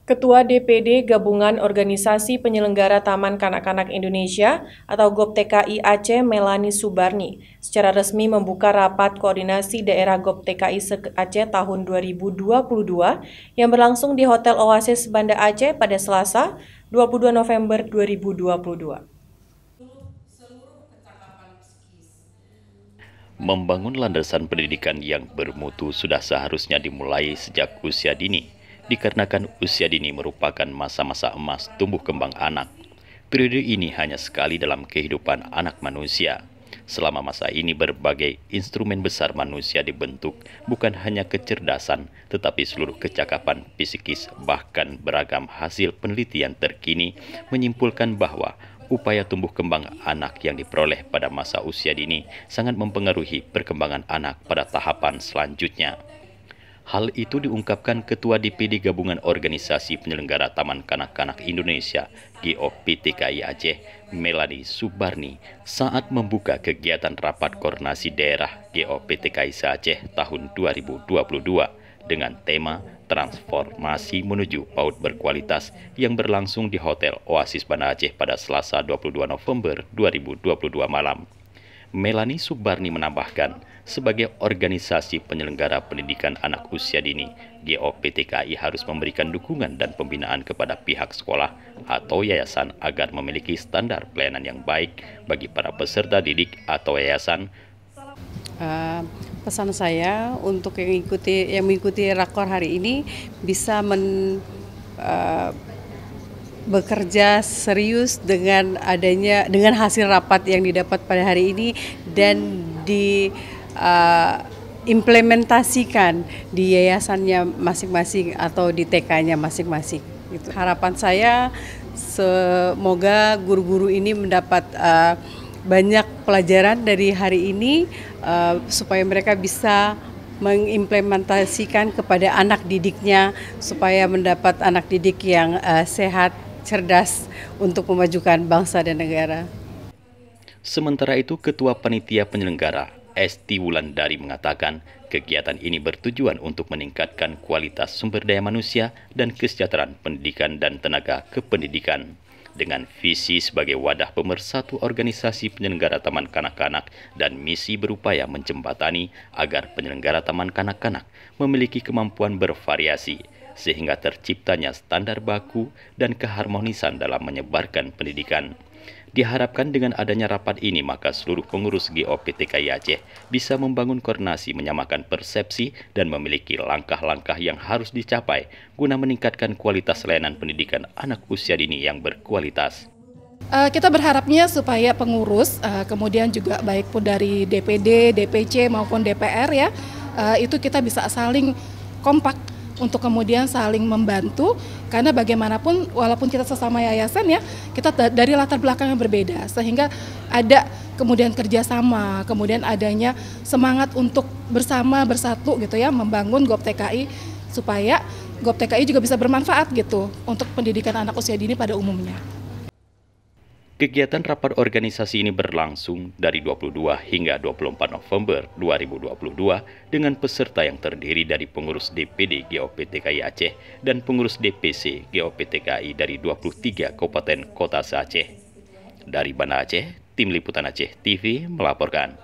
Ketua DPD Gabungan Organisasi Penyelenggara Taman Kanak-Kanak Indonesia atau GOPTKI Aceh Melani Subarni secara resmi membuka rapat koordinasi daerah GOPTKI Aceh tahun 2022 yang berlangsung di Hotel Oasis Banda Aceh pada Selasa 22 November 2022. Membangun landasan pendidikan yang bermutu sudah seharusnya dimulai sejak usia dini, dikarenakan usia dini merupakan masa-masa emas tumbuh kembang anak. Periode ini hanya sekali dalam kehidupan anak manusia. Selama masa ini berbagai instrumen besar manusia dibentuk, bukan hanya kecerdasan, tetapi seluruh kecakapan psikis, bahkan beragam hasil penelitian terkini menyimpulkan bahwa upaya tumbuh kembang anak yang diperoleh pada masa usia dini sangat mempengaruhi perkembangan anak pada tahapan selanjutnya. Hal itu diungkapkan Ketua DPD Gabungan Organisasi Penyelenggara Taman Kanak-Kanak Indonesia (GOPTKI Aceh) Melani Subarni saat membuka kegiatan Rapat Koordinasi Daerah GOPTKI Aceh tahun 2022 dengan tema Transformasi Menuju PAUD Berkualitas yang berlangsung di Hotel Oasis Banda Aceh pada Selasa 22 November 2022 malam. Melani Subarni menambahkan, sebagai organisasi penyelenggara pendidikan anak usia dini, GOPTKI harus memberikan dukungan dan pembinaan kepada pihak sekolah atau yayasan agar memiliki standar pelayanan yang baik bagi para peserta didik atau yayasan. Pesan saya untuk yang mengikuti rakor hari ini bisa bekerja serius dengan hasil rapat yang didapat pada hari ini dan implementasikan di yayasannya masing-masing atau di TK-nya masing-masing. Gitu. Harapan saya semoga guru-guru ini mendapat banyak pelajaran dari hari ini supaya mereka bisa mengimplementasikan kepada anak didiknya supaya mendapat anak didik yang sehat, cerdas untuk memajukan bangsa dan negara. Sementara itu, Ketua Panitia Penyelenggara Esti Wulandari mengatakan kegiatan ini bertujuan untuk meningkatkan kualitas sumber daya manusia dan kesejahteraan pendidikan dan tenaga kependidikan. Dengan visi sebagai wadah pemersatu organisasi penyelenggara taman kanak-kanak dan misi berupaya menjembatani agar penyelenggara taman kanak-kanak memiliki kemampuan bervariasi, sehingga terciptanya standar baku dan keharmonisan dalam menyebarkan pendidikan. Diharapkan dengan adanya rapat ini, maka seluruh pengurus GOPTKI Aceh bisa membangun koordinasi, menyamakan persepsi, dan memiliki langkah-langkah yang harus dicapai guna meningkatkan kualitas layanan pendidikan anak usia dini yang berkualitas. Kita berharapnya supaya pengurus, kemudian juga baik pun dari DPD, DPC maupun DPR ya, itu kita bisa saling kompak untuk kemudian saling membantu, karena bagaimanapun walaupun kita sesama yayasan ya, kita dari latar belakang yang berbeda, sehingga ada kemudian kerjasama, kemudian adanya semangat untuk bersama bersatu gitu ya, membangun GOPTKI supaya GOPTKI juga bisa bermanfaat gitu untuk pendidikan anak usia dini pada umumnya. Kegiatan rapat organisasi ini berlangsung dari 22 hingga 24 November 2022 dengan peserta yang terdiri dari pengurus DPD GOPTKI Aceh dan pengurus DPC GOPTKI dari 23 kabupaten kota se-Aceh. Dari Banda Aceh, Tim Liputan Aceh TV melaporkan.